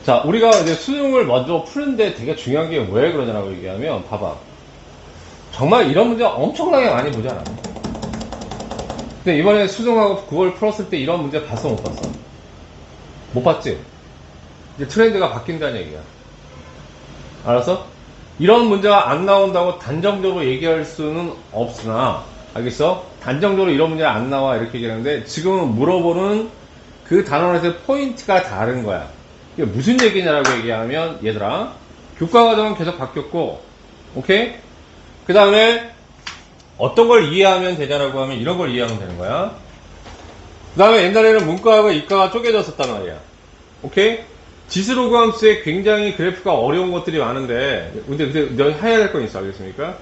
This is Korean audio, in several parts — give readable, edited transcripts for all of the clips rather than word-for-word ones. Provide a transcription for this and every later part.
자, 우리가 이제 수능을 먼저 푸는데 되게 중요한 게 왜 그러냐고 얘기하면, 봐봐. 정말 이런 문제 엄청나게 많이 보잖아. 근데 이번에 수능하고 그걸 풀었을 때 이런 문제 봤어, 못 봤어? 못 봤지? 이제 트렌드가 바뀐다는 얘기야. 알았어? 이런 문제가 안 나온다고 단정적으로 얘기할 수는 없으나, 알겠어? 단정적으로 이런 문제가 안 나와 이렇게 얘기하는데, 지금은 물어보는 그 단원에서의 포인트가 다른 거야. 이게 무슨 얘기냐라고 얘기하면, 얘들아, 교과과정은 계속 바뀌었고, 오케이? 그 다음에 어떤 걸 이해하면 되냐라고 하면 이런 걸 이해하면 되는 거야. 그 다음에 옛날에는 문과하고 이과가 쪼개졌었단 말이야. 오케이? 지수로그 함수에 굉장히 그래프가 어려운 것들이 많은데, 근데 해야 될 건 있어, 알겠습니까?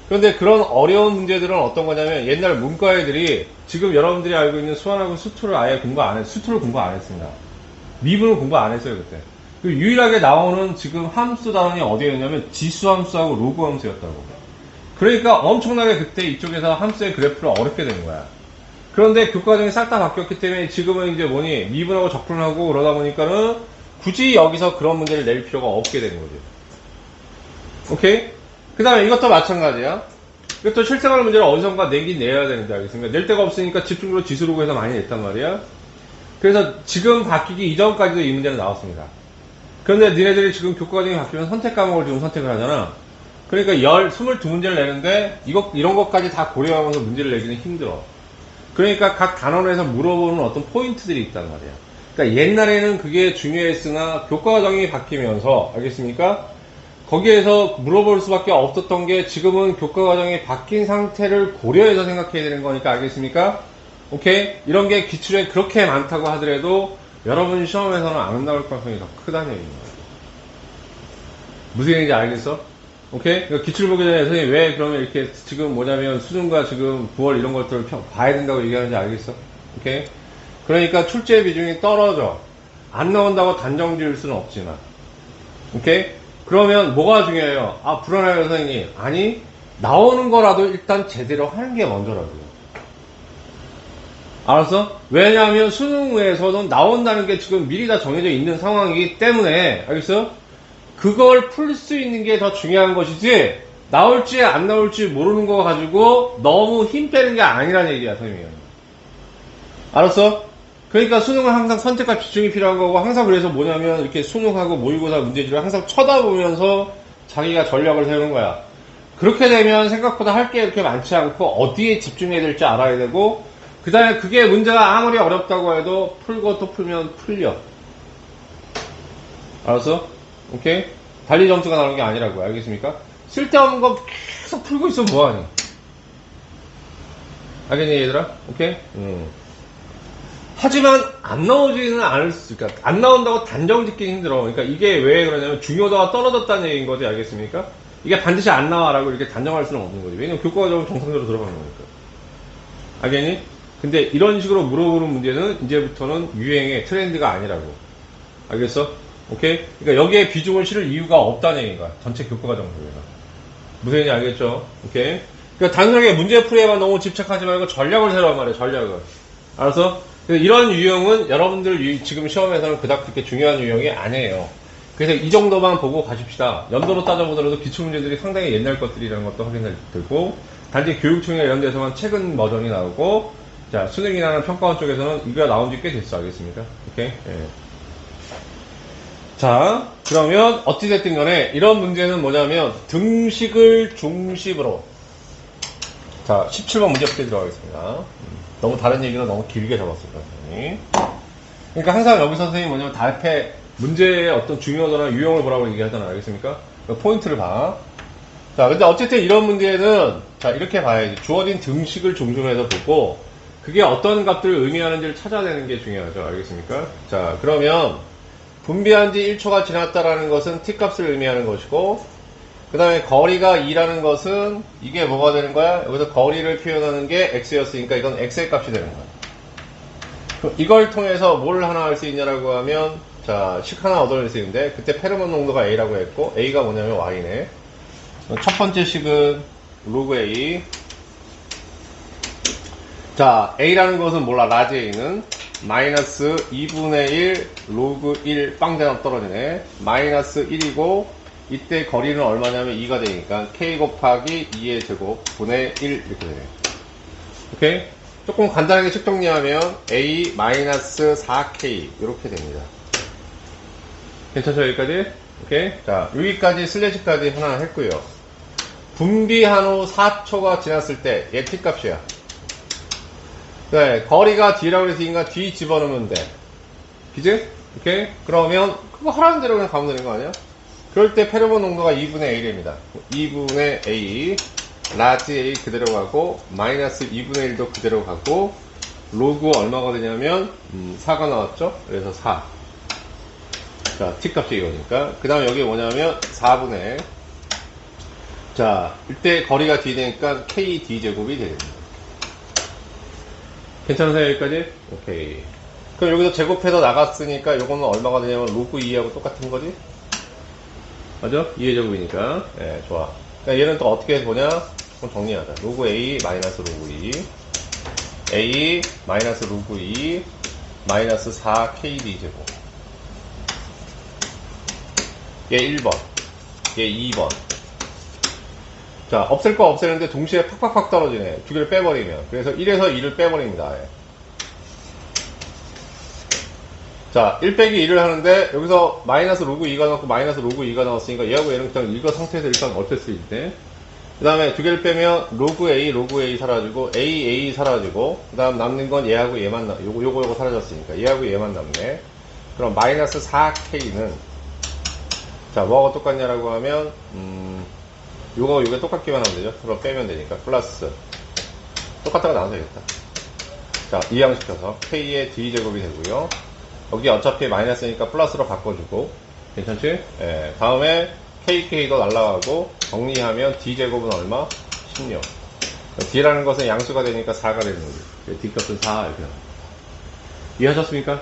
그런데 그런 어려운 문제들은 어떤 거냐면, 옛날 문과 애들이 지금 여러분들이 알고 있는 수완하고 수투를 아예 공부 안 수투를 공부 안 했습니다. 미분을 공부 안 했어요, 그때. 유일하게 나오는 지금 함수 단원이 어디였냐면, 지수 함수하고 로그 함수였다고. 그러니까 엄청나게 그때 이쪽에서 함수의 그래프를 어렵게 된 거야. 그런데 교과정이 싹 다 바뀌었기 때문에 지금은 이제 뭐니, 미분하고 적분을 하고 그러다 보니까는 굳이 여기서 그런 문제를 낼 필요가 없게 되는 거지. 오케이? 그 다음에 이것도 마찬가지야. 이것도 실생활 문제를 어디선가 내긴 내야 되는데, 알겠습니까? 낼 데가 없으니까 집중적으로 지수로그 해서 많이 냈단 말이야. 그래서 지금 바뀌기 이전까지도 이 문제는 나왔습니다. 그런데 니네들이 지금 교과정이 바뀌면 선택 과목을 지금 선택을 하잖아. 그러니까 22문제를 내는데 이런 것까지 다 고려하면서 문제를 내기는 힘들어. 그러니까 각 단원에서 물어보는 어떤 포인트들이 있단 말이야. 그러니까 옛날에는 그게 중요했으나 교과과정이 바뀌면서, 알겠습니까? 거기에서 물어볼 수밖에 없었던 게 지금은 교과과정이 바뀐 상태를 고려해서 생각해야 되는 거니까, 알겠습니까? 오케이? 이런 게 기출에 그렇게 많다고 하더라도 여러분 시험에서는 안 나올 가능성이 더 크다는 얘기입니다. 무슨 얘기인지 알겠어? 오케이? 그러니까 기출 보기 전에 선생님 왜 그러면 이렇게 지금 뭐냐면 수능과 지금 9월 이런 것들을 봐야 된다고 얘기하는지 알겠어? 오케이? 그러니까 출제 비중이 떨어져. 안 나온다고 단정 지을 수는 없지만. 오케이? 그러면 뭐가 중요해요? 아, 불안해요, 선생님. 아니, 나오는 거라도 일단 제대로 하는 게 먼저라고요. 알았어? 왜냐하면 수능에서는 나온다는 게 지금 미리 다 정해져 있는 상황이기 때문에, 알겠어? 그걸 풀 수 있는 게 더 중요한 것이지, 나올지 안 나올지 모르는 거 가지고 너무 힘 빼는 게 아니라는 얘기야, 선생님이. 알았어? 그러니까 수능은 항상 선택과 집중이 필요한 거고, 항상 그래서 뭐냐면 이렇게 수능하고 모의고사 문제지를 항상 쳐다보면서 자기가 전략을 세우는 거야. 그렇게 되면 생각보다 할 게 이렇게 많지 않고 어디에 집중해야 될지 알아야 되고, 그 다음에 그게 문제가 아무리 어렵다고 해도 풀고 또 풀면 풀려. 알았어? 오케이? 달리 점수가 나오는 게 아니라고요. 알겠습니까? 쓸데없는 거 계속 풀고 있으면 뭐하니? 알겠니, 얘들아? 오케이? 하지만 안 나오지는 않을 수, 그러니까 안 나온다고 단정 짓기 힘들어. 그러니까 이게 왜 그러냐면 중요도가 떨어졌다는 얘기인 거지, 알겠습니까? 이게 반드시 안 나와라고 이렇게 단정할 수는 없는 거지. 왜냐면 교과과정은 정상적으로 들어가는 거니까. 알겠니? 근데 이런 식으로 물어보는 문제는 이제부터는 유행의 트렌드가 아니라고. 알겠어? 오케이? 그러니까 여기에 비중을 실을 이유가 없다는 얘기가 전체 교과과정 중에서. 무슨 얘기인지 알겠죠? 오케이? 그러니까 단순하게 문제풀이에만 너무 집착하지 말고 전략을 세우란 말이야, 전략을. 알았어? 이런 유형은 여러분들 지금 시험에서는 그닥 그렇게 중요한 유형이 아니에요. 그래서 이 정도만 보고 가십시다. 연도로 따져보더라도 기출문제들이 상당히 옛날 것들이라는 것도 확인이 들고, 단지 교육청이나 이런 데서만 최근 버전이 나오고, 자, 수능이나 평가원 쪽에서는 이거 나온 지 꽤 됐어. 알겠습니까? 오케이? 예. 자, 그러면 어찌됐든 간에 이런 문제는 뭐냐면 등식을 중심으로. 자, 17번 문제 풀이 들어가겠습니다. 너무 다른 얘기는 너무 길게 잡았을 거예요. 그러니까 항상 여기서 선생님이 뭐냐면 앞에 문제의 어떤 중요도나 유형을 보라고 얘기하잖아요. 알겠습니까? 포인트를 봐. 자, 근데 어쨌든 이런 문제는 자, 이렇게 봐야지. 주어진 등식을 중심해서 보고 그게 어떤 값들을 의미하는지를 찾아내는 게 중요하죠. 알겠습니까? 자, 그러면 분비한 지 1초가 지났다라는 것은 t값을 의미하는 것이고, 그 다음에 거리가 2라는 것은 이게 뭐가 되는 거야? 여기서 거리를 표현하는 게 x였으니까 이건 x의 값이 되는 거야. 이걸 통해서 뭘 하나 할 수 있냐라고 하면, 자, 식 하나 얻어낼 수 있는데, 그때 페로몬 농도가 a라고 했고, a가 뭐냐면 y네. 첫 번째 식은 로그 a. 자, a라는 것은 몰라, 라지 a는. 마이너스 2분의 1 로그 1 빵대가 떨어지네. 마이너스 1이고 이때 거리는 얼마냐면 2가 되니까 k 곱하기 2의 제곱 분의 1 이렇게 되네. 오케이? 조금 간단하게 식 정리하면 a 마이너스 4k 이렇게 됩니다. 괜찮죠 여기까지? 오케이? 자 여기까지 슬래시까지 하나 했고요. 분비한 후 4초가 지났을 때 얘 t값이야. 네, 거리가 D라고 해서 D인가 D 집어넣으면 돼. 그지? 오케이? 그러면 그거 하라는 대로 그냥 가면 되는 거 아니야? 그럴 때 페로몬 농도가 2분의 A입니다. 2분의 A, 라지 A 그대로 가고, 마이너스 2분의 1도 그대로 가고, 로그 얼마가 되냐면, 4가 나왔죠? 그래서 4. 자, T값이 이거니까. 그 다음에 여기 뭐냐면, 4분의, 자, 이때 거리가 D 되니까 KD 제곱이 되겠습니다. 괜찮으세요 여기까지? 오케이. 그럼 여기서 제곱해서 나갔으니까 요거는 얼마가 되냐면 로그 2하고 똑같은 거지? 맞아? 2의 제곱이니까. 예, 좋아. 그러니까 얘는 또 어떻게 보냐? 그럼 정리하자. 로그 A 마이너스 로그 2 A 마이너스 로그 2 마이너스 4KD 제곱. 얘 1번. 얘 2번. 자, 없앨 거 없애는데 동시에 팍팍팍 떨어지네. 두 개를 빼버리면. 그래서 1에서 2를 빼버립니다. 아예. 자, 1 빼기 2를 하는데, 여기서 마이너스 로그 2가 나왔고, 마이너스 로그 2가 나왔으니까, 얘하고 얘는 그냥 이거 상태에서 일단 어땠을 때. 그 다음에 두 개를 빼면, 로그 A 사라지고, A 사라지고, 그 다음 남는 건 얘하고 얘만 요거 사라졌으니까, 얘하고 얘만 남네. 그럼 마이너스 4K는, 자, 뭐하고 똑같냐라고 하면, 요게 똑같기만 하면 되죠. 그럼 빼면 되니까. 플러스. 똑같다고 나눠도 되겠다. 자, 이항시켜서. K의 D제곱이 되고요. 여기 어차피 마이너스니까 플러스로 바꿔주고. 괜찮지? 예. 다음에 KK도 날라가고, 정리하면 D제곱은 얼마? 16. D라는 것은 양수가 되니까 4가 되는 거지. D값은 4. 이렇게. 이해하셨습니까?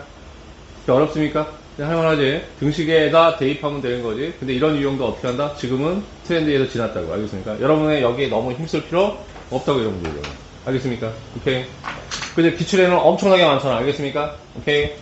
어렵습니까? 할만하지? 등식에다 대입하면 되는 거지. 근데 이런 유형도 어떻게 한다? 지금은 트렌드에서 지났다고. 알겠습니까? 여러분의 여기에 너무 힘쓸 필요 없다고 이런 거예요. 알겠습니까? 오케이. 근데 기출에는 엄청나게 많잖아. 알겠습니까? 오케이.